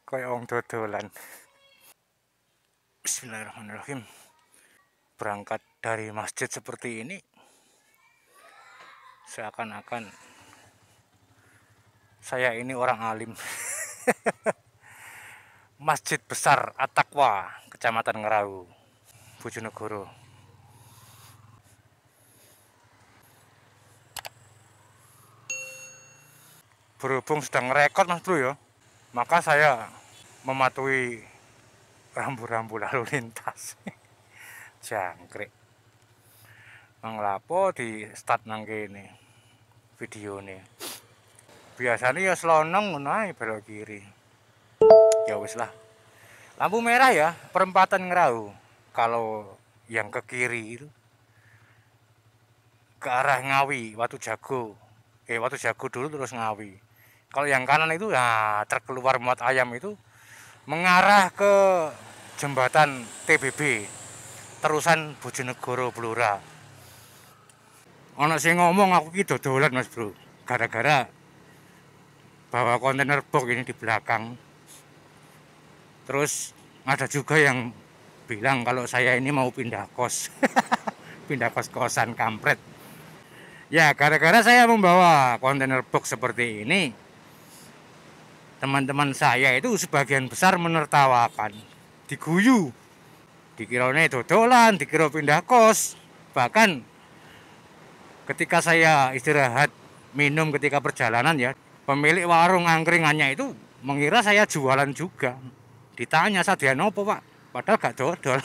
Kayak wong dodolan. Bismillahirrahmanirrahim. Berangkat dari masjid seperti ini, seakan-akan saya ini orang alim. Masjid Besar At-Taqwa, Kecamatan Ngerau, Bojonegoro. Berhubung sedang ngerekod Mas Bro ya, maka saya mematuhi rambu-rambu lalu lintas. Jangkrik. Manglapo di start nang kene videone. Biasanya ya selonong ngono ae belok kiri. Ya wis lah. Lampu merah ya, perempatan Ngerau. Kalau yang ke kiri itu ke arah Ngawi, Watu Jago. Watu Jago dulu terus Ngawi. Kalau yang kanan itu ya truk keluar muat ayam itu mengarah ke jembatan TBB terusan Bojonegoro Blora. Ono sing ngomong aku ki dodolan Mas Bro, gara-gara bawa kontainer box ini di belakang. Terus ada juga yang bilang kalau saya ini mau pindah kos. Pindah kos-kosan kampret. Ya gara-gara saya membawa kontainer box seperti ini, teman-teman saya itu sebagian besar menertawakan, diguyu, dikiranya dodolan, dikira pindah kos. Bahkan ketika saya istirahat minum ketika perjalanan ya, pemilik warung angkringannya itu mengira saya jualan juga. Ditanya Sadian apa Pak? Padahal gak dodol.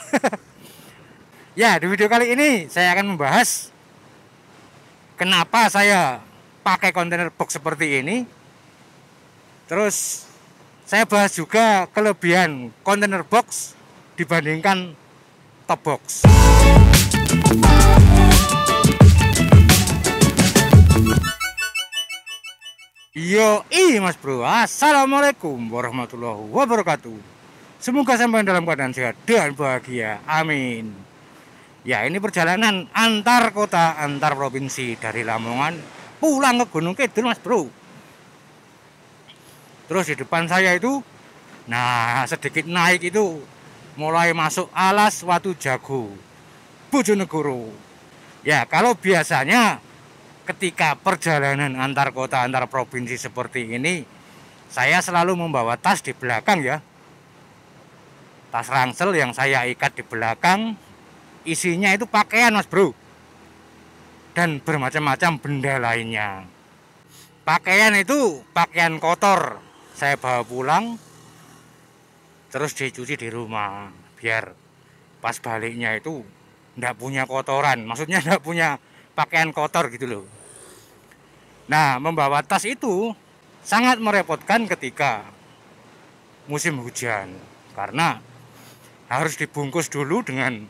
Ya di video kali ini saya akan membahas kenapa saya pakai kontainer box seperti ini. Terus saya bahas juga kelebihan kontainer box dibandingkan top box. Yoi Mas Bro, assalamualaikum warahmatullahi wabarakatuh. Semoga sampai dalam keadaan sehat dan bahagia, amin. Ya ini perjalanan antar kota, antar provinsi dari Lamongan pulang ke Gunung Kidul Mas Bro. Terus di depan saya itu, nah sedikit naik itu mulai masuk alas Watu Jago, Bojonegoro. Ya kalau biasanya ketika perjalanan antar kota, antar provinsi seperti ini, saya selalu membawa tas di belakang ya. Tas ransel yang saya ikat di belakang, isinya itu pakaian Mas Bro. Dan bermacam-macam benda lainnya. Pakaian itu pakaian kotor. Saya bawa pulang, terus dicuci di rumah, biar pas baliknya itu nggak punya kotoran, maksudnya nggak punya pakaian kotor gitu loh. Nah, membawa tas itu sangat merepotkan ketika musim hujan, karena harus dibungkus dulu dengan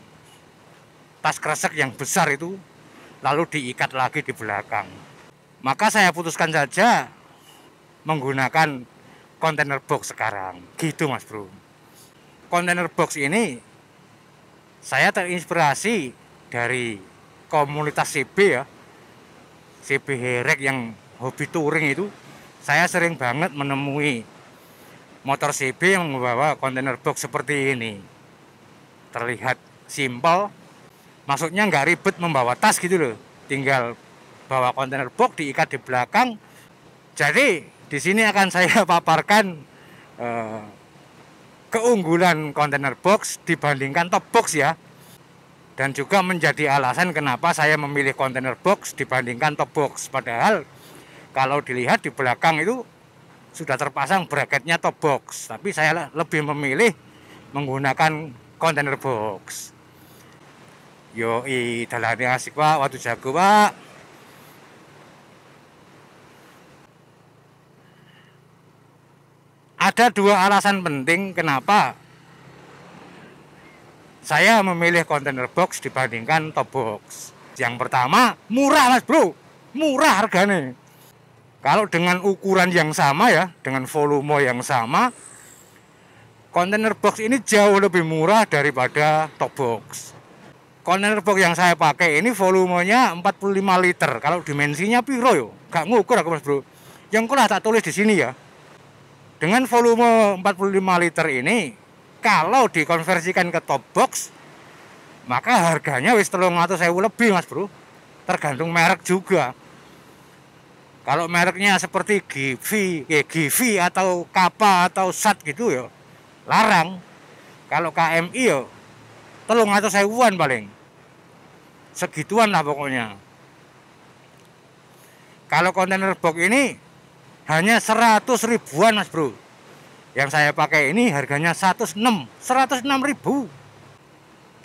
tas kresek yang besar itu, lalu diikat lagi di belakang. Maka saya putuskan saja menggunakan kontainer box sekarang, gitu Mas Bro. Kontainer box ini saya terinspirasi dari komunitas CB ya, CB Herek yang hobi touring itu. Saya sering banget menemui motor CB yang membawa kontainer box seperti ini. Terlihat simpel, maksudnya nggak ribet membawa tas gitu loh, tinggal bawa kontainer box diikat di belakang. Jadi di sini akan saya paparkan keunggulan kontainer box dibandingkan top box ya. Dan juga menjadi alasan kenapa saya memilih kontainer box dibandingkan top box. Padahal kalau dilihat di belakang itu sudah terpasang bracketnya top box. Tapi saya lebih memilih menggunakan kontainer box. Yoi, dalannya asik Pak, Watu Jago Pak. Ada dua alasan penting kenapa saya memilih kontainer box dibandingkan top box. Yang pertama, murah Mas Bro, murah harganya. Kalau dengan ukuran yang sama ya, dengan volume yang sama, kontainer box ini jauh lebih murah daripada top box. Kontainer box yang saya pakai ini volumenya 45 liter. Kalau dimensinya piro yo? Gak ngukur aku Mas Bro. Yang telah tak tulis di sini ya. Dengan volume 45 liter ini, kalau dikonversikan ke top box, maka harganya wis 300.000 lebih Mas Bro. Tergantung merek juga. Kalau mereknya seperti Givi atau Kappa atau Sat gitu ya, larang. Kalau KMI ya 300.000-an paling. Segituan lah pokoknya. Kalau kontainer box ini hanya 100 ribuan Mas Bro. Yang saya pakai ini harganya 106.000.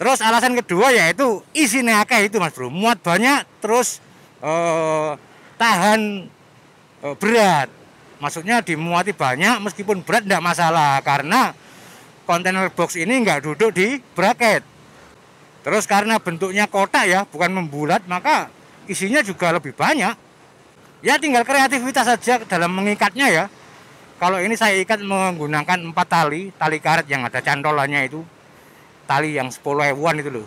Terus alasan kedua yaitu isinya akeh itu Mas Bro. Muat banyak, terus tahan berat. Maksudnya dimuati banyak meskipun berat tidak masalah, karena kontainer box ini nggak duduk di bracket. Terus karena bentuknya kotak ya, bukan membulat, maka isinya juga lebih banyak. Ya tinggal kreativitas saja dalam mengikatnya ya. Kalau ini saya ikat menggunakan 4 tali karet yang ada cantolannya itu. Tali yang 10.000-an itu loh.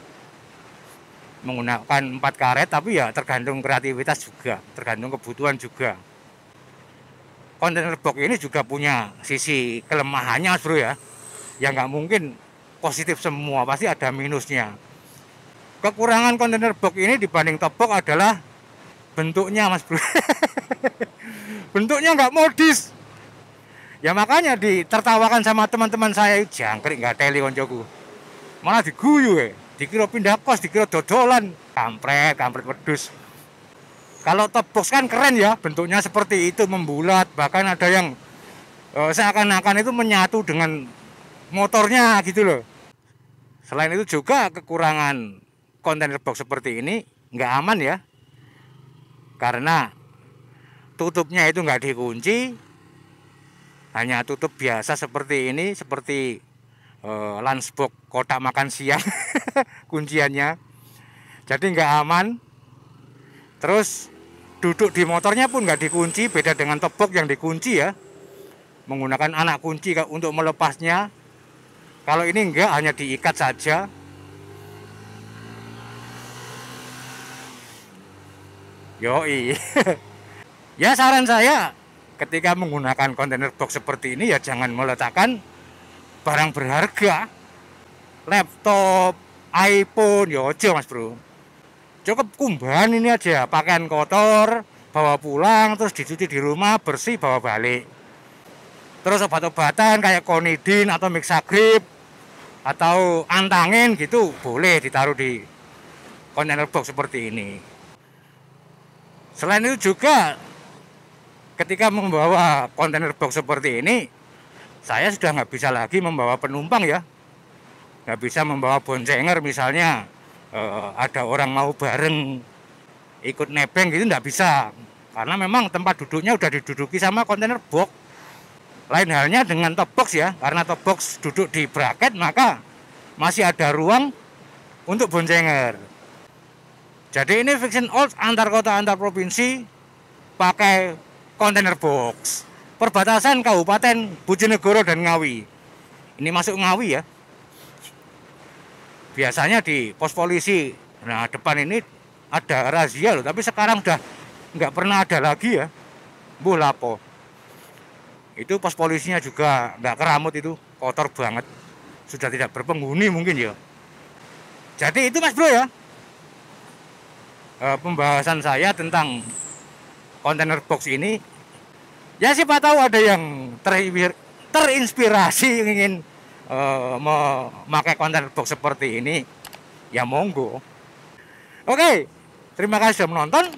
Menggunakan 4 karet, tapi ya tergantung kreativitas juga, tergantung kebutuhan juga. Kontainer box ini juga punya sisi kelemahannya Mas Bro ya. Ya nggak mungkin positif semua, pasti ada minusnya. Kekurangan kontainer box ini dibanding top box adalah bentuknya Mas Bro. Bentuknya nggak modis. Ya makanya ditertawakan sama teman-teman saya, jangkrik nggak teli koncoku. Malah diguyu ya. Dikira pindah kos, dikira dodolan. Kampret wedus. Kalau top box kan keren ya, bentuknya seperti itu, membulat. Bahkan ada yang seakan-akan itu menyatu dengan motornya gitu loh. Selain itu juga kekurangan kontainer box seperti ini nggak aman ya. Karena tutupnya itu nggak dikunci. Hanya tutup biasa seperti ini, seperti lunchbox kotak makan siang kunciannya. Jadi nggak aman. Terus duduk di motornya pun nggak dikunci, beda dengan top box yang dikunci ya, menggunakan anak kunci untuk melepasnya. Kalau ini enggak, hanya diikat saja. Yoi. Ya saran saya ketika menggunakan kontainer box seperti ini ya jangan meletakkan barang berharga, laptop, iPhone, ya aja Mas Bro. Cukup kumbahan ini aja, pakaian kotor bawa pulang, terus dicuci di rumah, bersih bawa balik. Terus obat-obatan kayak Konidin atau Mixagrip atau antangin gitu boleh ditaruh di kontainer box seperti ini. Selain itu juga ketika membawa kontainer box seperti ini, saya sudah nggak bisa lagi membawa penumpang ya. Nggak bisa membawa boncenger misalnya, ada orang mau bareng ikut nebeng gitu nggak bisa. Karena memang tempat duduknya udah diduduki sama kontainer box. Lain halnya dengan top box ya, karena top box duduk di bracket maka masih ada ruang untuk boncenger. Jadi ini fiction old antar kota antar provinsi pakai kontainer box. Perbatasan Kabupaten Bojonegoro dan Ngawi. Ini masuk Ngawi ya. Biasanya di pos polisi, nah depan ini ada razia loh, tapi sekarang udah nggak pernah ada lagi ya. Mbuh lapo. Itu pos polisinya juga nggak keramut, itu kotor banget. Sudah tidak berpenghuni mungkin ya. Jadi itu Mas Bro ya. Pembahasan saya tentang kontainer box ini. Ya siapa tahu ada yang terinspirasi ingin memakai kontainer box seperti ini, ya monggo. Oke, terima kasih sudah menonton.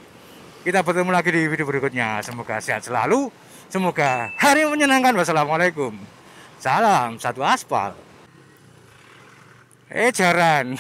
Kita bertemu lagi di video berikutnya. Semoga sehat selalu, semoga hari menyenangkan. Wassalamualaikum. Salam satu aspal. Jaran.